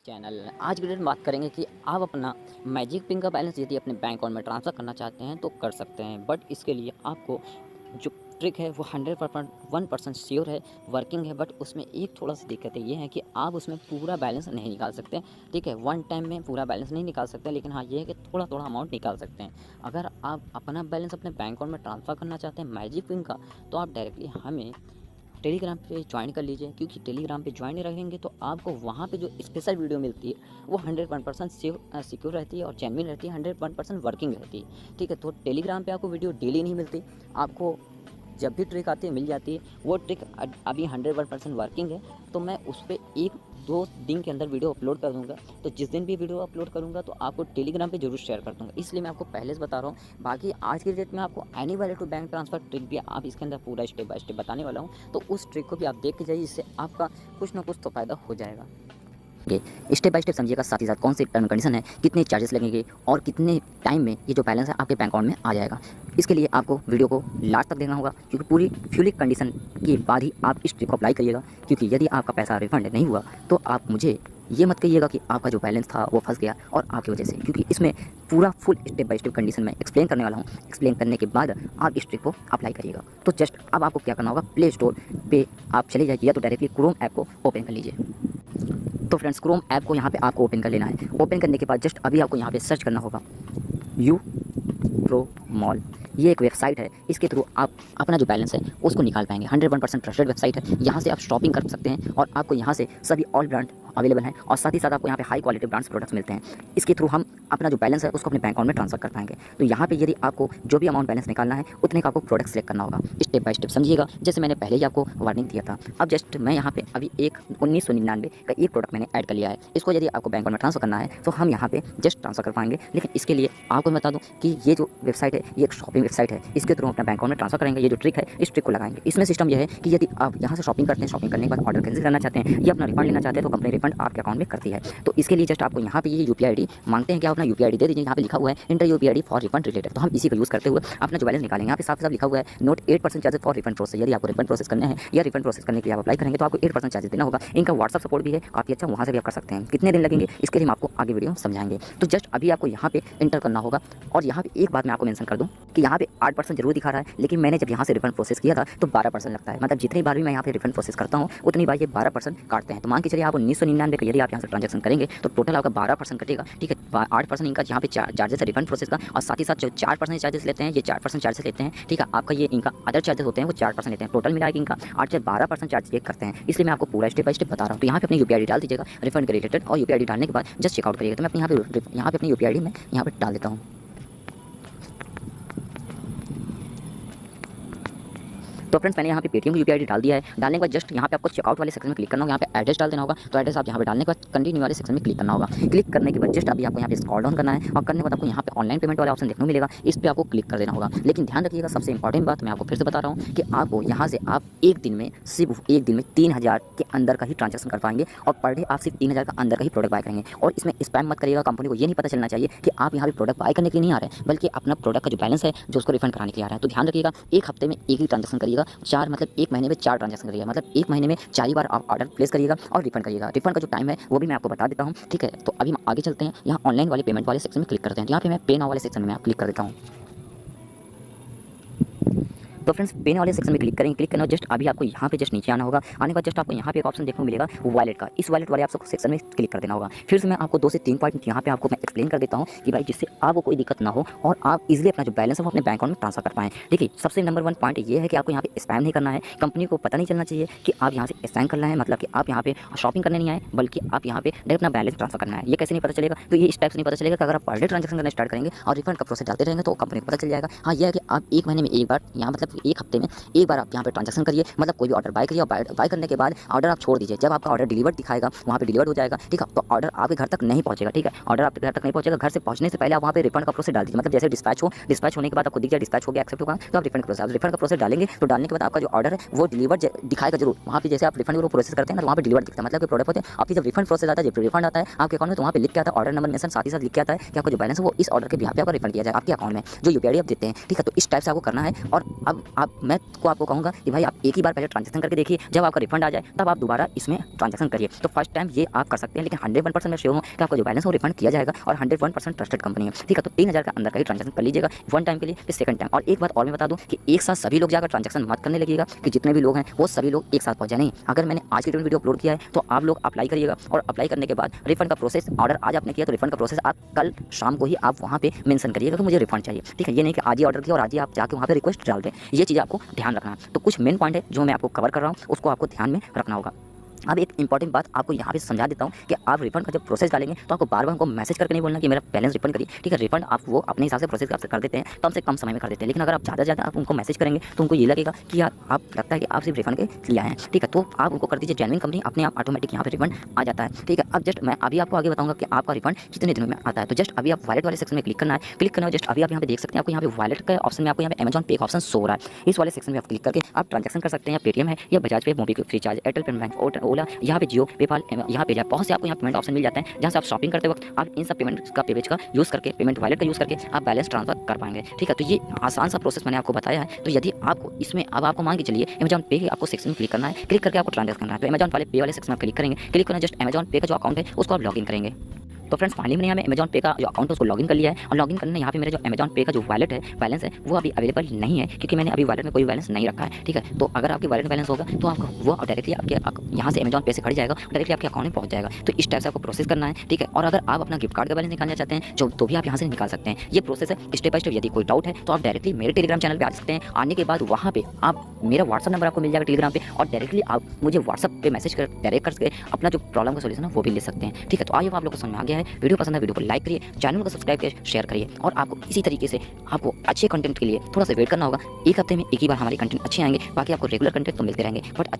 Channel. आज की date में बात करेंगे कि आप अपना मैजिक पिन का बैलेंस यदि अपने बैंक अकाउंट में ट्रांसफ़र करना चाहते हैं तो कर सकते हैं, बट इसके लिए आपको जो ट्रिक है वो 100% श्योर है, वर्किंग है। बट उसमें एक थोड़ा सी दिक्कत ये है कि आप उसमें पूरा बैलेंस नहीं निकाल सकते। ठीक है, वन टाइम में पूरा बैलेंस नहीं निकाल सकते, लेकिन हाँ ये है कि थोड़ा थोड़ा अमाउंट निकाल सकते हैं। अगर आप अपना बैलेंस अपने बैंक अकाउंट में ट्रांसफ़र करना चाहते हैं मैजिक पिन का, तो आप डायरेक्टली हमें टेलीग्राम पे ज्वाइन कर लीजिए, क्योंकि टेलीग्राम पे ज्वाइन रहेंगे तो आपको वहाँ पे जो स्पेशल वीडियो मिलती है वो 100% सिक्योर रहती है और जेन्युइन रहती है, 100% वर्किंग रहती है। ठीक है, तो टेलीग्राम पे आपको वीडियो डेली नहीं मिलती, आपको जब भी ट्रिक आती है मिल जाती है। वो ट्रिक अभी 100% वर्किंग है, तो मैं उस पर 1-2 दिन के अंदर वीडियो अपलोड कर दूंगा। तो जिस दिन भी वीडियो अपलोड करूंगा तो आपको टेलीग्राम पे जरूर शेयर कर दूंगा, इसलिए मैं आपको पहले से बता रहा हूँ। बाकी आज की डेट में आपको any wallet to bank transfer trick भी आप इसके अंदर पूरा स्टेप बाय स्टेप बताने वाला हूँ, तो उस ट्रिक को भी आप देख के जाइए, इससे आपका कुछ ना कुछ तो फ़ायदा हो जाएगा। स्टेप बाय स्टेप समझिएगा, साथ ही साथ कौन से टर्म कंडीशन है, कितने चार्जेस लगेंगे और कितने टाइम में ये जो बैलेंस है आपके बैंक अकाउंट में आ जाएगा। इसके लिए आपको वीडियो को लास्ट तक देखना होगा, क्योंकि पूरी फ्यूली कंडीशन के बाद ही आप इस ट्रिक को अप्लाई करिएगा। क्योंकि यदि आपका पैसा रिफंड नहीं हुआ तो आप मुझे ये मत कहिएगा कि आपका जो बैलेंस था वो फंस गया और आपकी वजह से, क्योंकि इसमें पूरा full step by step condition में एक्सप्लेन करने वाला हूँ। एक्सप्लेन करने के बाद आप इस ट्रिक को अप्लाई करिएगा। तो जस्ट अब आपको क्या करना होगा, प्ले स्टोर पे आप चले जाइए या तो डायरेक्टली क्रोम ऐप को ओपन कर लीजिए। तो फ्रेंड्स, क्रोम ऐप को यहाँ पे आपको ओपन कर लेना है। ओपन करने के बाद जस्ट अभी आपको यहाँ पे सर्च करना होगा यू प्रो मॉल। ये एक वेबसाइट है, इसके थ्रू आप अपना जो बैलेंस है उसको निकाल पाएंगे। 100% ट्रस्टेड वेबसाइट है, यहाँ से आप शॉपिंग कर सकते हैं और आपको यहाँ से सभी ऑल ब्रांड अवेलेबल हैं और साथ ही साथ आपको यहाँ पे हाई क्वालिटी ब्रांड्स प्रोडक्ट्स मिलते हैं। इसके थ्रू हम अपना जो बैलेंस है उसको अपने बैंक अकाउंट में ट्रांसफर कर पाएंगे। तो यहाँ पे यदि आपको जो भी अमाउंट बैलेंस निकालना है उतने का आपको प्रोडक्ट सेलेक्ट करना होगा। स्टेप बाय स्टेप समझिएगा, जैसे मैंने पहले ही आपको वार्निंग दिया था। अब जस्ट मैं यहाँ पे अभी एक 1999 का एक प्रोडक्ट मैंने ऐड कर लिया है। इसको यदि आपको बैंक अकाउंट में ट्रांसफर करना है तो हम यहाँ पे जस्ट ट्रांसफर कर पाएंगे, लेकिन इसके लिए आपको मैं बता दूँ कि ये जो वेबसाइट है ये एक शॉपिंग वेबसाइट है। इसके थ्रू अपना बैंक अकाउंट में ट्रांसफर करेंगे। ये जो ट्रिक है इस ट्रिक को लगाएंगे। इसमें सिस्टम यह है कि यदि आप यहाँ से शॉपिंग करते हैं, शॉपिंग करने के बाद ऑर्डर कैंसिल करना चाहते हैं या अपना रिफंड लेना चाहते हैं, तो कंपनी रिफंड आपके अकाउंट में करती है। तो इसके लिए जस्ट आपको यहाँ पे ये यूपीआई आईडी मांगते हैं कि आप अपना यूपीआई आईडी दे दीजिए। यहाँ पे लिखा हुआ है inter UPI ID for refund related, तो हम इसी को यूज़ करते हुए अपना जो बैलेंस निकालेंगे। यहाँ पे साफ साफ लिखा हुआ है note 8% charges for refund process. यदि आपको रिफंड प्रोसेस करने हैं या रिफंड प्रोसेस करने के लिए आप अप्लाई करेंगे तो आपको 8% चार्जेस देना होगा। इनका व्हाट्सअप सपोर्ट भी है काफ़ी अच्छा, वहाँ से भी आप कर सकते हैं। कितने दिन लगेंगे इसके लिए हम आपको आगे वीडियो समझाएंगे। तो जस्ट अभी आपको यहाँ पे इंटर करना होगा। और यहाँ पे एक बात मैं आपको मेंशन कर दूँ कि यहाँ पे 8% जरूर दिखा रहा है, लेकिन मैंने जब यहाँ से रिफंड प्रोसेस किया था तो 12% लगता है। मतलब जितनी बार भी मैं यहाँ पे रिफंड प्रोसेस करता हूँ उतनी बार ये 12% काटते हैं। तो मान के चलिए आप 1999 का यदि आप यहाँ से ट्रांजेक्शन करेंगे तो टोटल आपका 12% कटेगा। ठीक है, 8% इनका यहाँ पे चार्जेस है रिफंड प्रोसेस का, और साथ ही साथ जो 4% चार्जेस लेते हैं ये 4% चार्जेस लेते हैं। ठीक है, आपका ये इनका अदर चार्जेस होते हैं वो 4% लेते हैं। टोटल मिला के इनका 8 से 12% चार्ज ये करते हैं। इसलिए मैं आपको पूरा स्टेप बाय स्टेप बता रहा हूँ। तो यहाँ पे अपनी यूपीआई आईडी डाल दीजिएगा रिफंड के रिलेटेड, और यूपीआई आईडी डालने के बाद जस्ट चेकआउट करिएगा। तो मैं अपनी यहाँ पे अपनी यूपीआई आईडी मैं यहाँ पे डाल देता हूँ। तो फ्रेंड्स, मैंने यहाँ पे पेटीएम की यूपीआई आईडी डाल दिया है। डालने के बाद जस्ट यहाँ पे आपको चेकआउट वाले सेक्शन में क्लिक करना होगा। यहाँ पे एड्रेस डाल देना होगा। तो एड्रेस आप यहाँ पे डालने के बाद कंटिन्यू वाले सेक्शन में क्लिक करना होगा। क्लिक करने के बाद जस्ट अभी आपको यहाँ पे स्क्रॉल डाउन करना है और करने के बाद आपको यहाँ पे ऑनलाइन पेमेंट वाला ऑप्शन देखने को मिलेगा। इस पर आपको क्लिक कर देना होगा। लेकिन ध्यान रखिएगा, सबसे इंपॉर्टेंट बात मैं आपको फिर से बता रहा हूँ कि आपको यहाँ से आप एक दिन में सिर्फ एक दिन में 3000 के अंदर का ही ट्रांजेक्शन कर पाएंगे और पर डे आप सिर्फ 3000 का अंदर का ही प्रोडक्ट बाय करेंगे। और इसमें स्पैम मत करिएगा। कंपनी को ये नहीं पता चलना चाहिए कि आप यहाँ पे प्रोडक्ट बाय करने के लिए नहीं आ रहे हैं, बल्कि अपना प्रोडक्ट का जो बैलेंस है जो उसको रिफंड कराने के लिए आ रहा है। तो ध्यान रखिएगा, एक हफ्ते में एक ही ट्रांजेक्शन करिएगा। एक महीने में 4 ट्रांजेक्शन करिएगा, मतलब एक महीने में 4 ही बार आप ऑर्डर प्लेस करिएगा और रिफंड करिएगा। रिफंड का जो टाइम है वो भी मैं आपको बता देता हूँ। ठीक है, तो अभी हम आगे चलते हैं। यहाँ ऑनलाइन वाले पेमेंट वाले सेक्शन में क्लिक करते हैं। यहाँ पे मैं पे नाउ वाले सेक्शन में आप क्लिक कर देता हूँ। तो फ्रेंड्स, पेन वाले सेक्शन में क्लिक करेंगे। क्लिक करना जस्ट अभी आपको यहाँ पे जस्ट नीचे आना होगा। आने के बाद जस्ट आपको यहाँ पे एक ऑप्शन देखने को मिलेगा वॉलेट का। इस वॉलेट वाले आप सेक्शन में क्लिक कर देना होगा। फिर से मैं आपको 2 से 3 पॉइंट यहाँ पे आपको मैं एक्सप्लेन कर देता हूँ कि भाई जिससे आपको कोई दिक्कत ना हो और आप इजीली अपना जो बैलेंस है वो अपने बैंक अकाउंट में ट्रांसफर कर पाएँ। देखिए, सबसे नंबर 1 पॉइंट ये है कि आपको यहाँ पे स्पैम नहीं करना है। कंपनी को पता नहीं चलना चाहिए कि आप यहाँ से स्पैम करना है, मतलब कि आप यहाँ पे शॉपिंग करने नहीं आए, बल्कि आप यहाँ पे डायरेक्ट अपना बैलेंस ट्रांसफर करना है। ये कैसे नहीं पता चलेगा? तो ये इस टाइप से नहीं पता चलेगा कि अगर आप पर डे ट्रांजेक्शन करना स्टार्ट करेंगे और रिफंड का प्रोसेस डालते रहेंगे तो कंपनी को पता चल जाएगा। हाँ, यह है कि आप एक महीने में एक बार, यहाँ मतलब एक हफ्ते में एक बार आप यहाँ पे ट्रांजेक्शन करिए। मतलब कोई भी ऑर्डर बाय करिए और बाय करने के बाद ऑर्डर आप छोड़ दीजिए। जब आपका ऑर्डर डिलीवर्ड दिखाएगा वहाँ पे डिलीवर्ड हो जाएगा। ठीक है, तो ऑर्डर आपके घर तक नहीं पहुँचेगा। ठीक है, ऑर्डर आपके घर तक नहीं पहुँचेगा। घर से पहुँचने से पहले आप वहाँ पे रिफंड का प्रोसेस डाल दीजिए। मतलब जैसे डिस्पैच होने के बाद आपको दिख जाए डिस्पैच हो गया, एक्सेप्ट होगा, तो आप रिफंड का प्रोसेस डालेंगे। तो डालने के बाद आपका जो ऑर्डर है वो डिलीवर्ड दिखाएगा जरूर। वहाँ पे जैसे आप रिफंड वो प्रोसेस करते हैं ना, तो वहाँ पे डिलीवर्ड दिखता है। मतलब कि प्रोडक्ट होते हैं आपकी जब रिफंड प्रोसेस आता है, जब रिफंड आता है आपके अकाउंट में, तो वहाँ पे लिख के आता है ऑर्डर नंबर मेंशन, साथ ही साथ लिख के आता है कि आपका जो बैलेंस है वो इस ऑर्डर के बिहाफ पे आपको रिफंड किया जाए, आपके अकाउंट में जो यूपीआई आप देते हैं। ठीक है, तो इस टाइप से आपको करना है। और अब मैं को आपको कहूँगा कि भाई आप एक ही बार पहले ट्रांजैक्शन करके देखिए, जब आपका रिफंड आ जाए तब आप दोबारा इसमें ट्रांजैक्शन करिए। तो फर्स्ट टाइम ये आप कर सकते हैं, लेकिन 100% मैं श्योर हूँ कि आपका जो बैलेंस है वो रिफंड किया जाएगा और 101% ट्रस्टेड कंपनी है, ठीक है। तो 3000 के अंदर का ही ट्रांजैक्शन कर लीजिएगा वन टाइम के लिए, फिर सेकंड टाइम। और एक बात और मैं बता दूँ कि एक साथ सभी लोग जाकर ट्रांजैक्शन मत करने लगिएगा कि जितने भी लोग हैं वो सभी लोग एक साथ पहुँच जाए। नहीं, अगर मैंने आज की वीडियो अपलोड किया है तो आप लोग अप्लाई करिएगा, और अप्लाई करने के बाद रिफंड का प्रोसेस, ऑर्डर आज आपने किया तो रिफंड का प्रोसेस आप कल शाम को ही आप वहाँ पे मेंशन करिएगा कि मुझे रिफंड चाहिए, ठीक है। ये नहीं कि आज ही ऑर्डर किया और आज ही आप जाके वहाँ पे रिक्वेस्ट डाल दें, ये चीज़ आपको ध्यान रखना है। तो कुछ मेन पॉइंट है जो मैं आपको कवर कर रहा हूँ, उसको आपको ध्यान में रखना होगा। अब एक इंपॉर्टेंट बात आपको यहाँ पे समझा देता हूँ कि आप रिफंड का जब प्रोसेस डालेंगे तो आपको बार बार हमको मैसेज करके नहीं बोलना कि मेरा बैलेंस रिफंड करिए, ठीक है। रिफंड आप वो अपने हिसाब से प्रोसेस आपसे कर देते हैं, कम से कम समय में कर देते हैं। लेकिन अगर आप ज़्यादा आप उनको मैसेज करेंगे तो उनको ये लगेगा कि यार आप लगता है कि आप सिर्फ रिफंड के लिए आए हैं, ठीक है। तो आप उनको कर दीजिए जेन्युइन कंपनी, अपने आप ऑटोमेटिक यहाँ पे रिफंड आ जाता है, ठीक है। अब जस्ट मैं अभी आपको आगे बताऊँगा कि आपका रिफंड कितने दिनों में आता है। तो जस्ट अभी आप वॉलेट वाले सेक्शन में क्लिक करना है, क्लिक करना है। जस्ट अभी आप यहाँ पे देख सकते हैं, आपको यहाँ पे वॉलेट के ऑप्शन में आपको यहाँ पे अमेजॉन पे का ऑप्शन शो हो रहा है। इस वाले सेक्शन में आप क्लिक करके आप ट्रांजैक्शन कर सकते हैं, या पेटीएम है या Bajaj pay, MobiKwik, FreeCharge, Airtel payment bank, Ola, यहाँ पे जियो, पेपाल, यहाँ पे बहुत से आपको यहाँ पेमेंट ऑप्शन मिल जाते हैं, जहाँ से आप शॉपिंग करते वक्त आप इन सब पेमेंट का पेज का यूज़ करके, पेमेंट वॉलेट का यूज़ करके आप बैलेंस ट्रांसफर कर पाएंगे, ठीक है। तो ये आसान सा प्रोसेस मैंने आपको बताया है। तो यदि आपको इसमें अब आपको मान के चलिए अमेजॉन पे के आपको सेक्शन में क्लिक करना है, क्लिक करके आपको ट्रांजैक्शन करना है, तो अमेजॉन वाले पे वाले सेक्शन में क्लिक करेंगे, क्लिक करना, जस्ट अमेजॉन पे का जो अकाउंट है उसको आप लॉगिन करेंगे। तो फ्रेंड्स फाइनली मैंने यहाँ अमेजॉन पे का जो अकाउंट है उसको लॉगिन कर लिया है, और लॉगिन करने यहाँ पे मेरे जो अमेजॉन पे का जो वॉलेट है बैलेंस है वो अभी अवेलेबल नहीं है, क्योंकि मैंने अभी वॉलेट में कोई बैलेंस नहीं रखा है, ठीक है। तो अगर आपकी वॉलेट बैलेंस होगा तो आपको वो डायरेक्टली आपके यहाँ से अमेजॉन पे से खड़ी जाएगा, डायरेक्टली आपके अकाउंट में पहुँच जाएगा। तो इस टाइप से आपको प्रोसेस करना है, ठीक है। और अगर आप अपना गिफ्ट कार्ड का बैलेंस निकालना चाहते हैं जो तो भी आप यहाँ से निकाल सकते हैं। ये प्रोसेस है स्टेप बाय स्टेप। यदि कोई डाउट है तो आप डायरेक्टली मेरे टेलीग्राम चैनल पर आ सकते हैं। आने के बाद वहाँ पे आप मेरा व्हाट्सअप नंबर आपको मिल जाएगा टेलीग्राम पे, और डायरेक्टली आप मुझे व्हाट्सअप पे मैसेज कर डायरेक्ट करके अपना जो प्रॉब्लम का सोल्यूशन है वो भी ले सकते हैं, ठीक है। तो आइए आप लोग को समझ में आ गया है। वीडियो पसंद है वीडियो को लाइक करिए, चैनल को सब्सक्राइब करिए, शेयर करिए, और आपको इसी तरीके से आपको अच्छे कंटेंट के लिए थोड़ा सा वेट करना होगा। एक हफ्ते में एक ही बार हमारे कंटेंट अच्छे आएंगे, बाकी आपको रेगुलर कंटेंट तो मिलते रहेंगे, बट अच्छे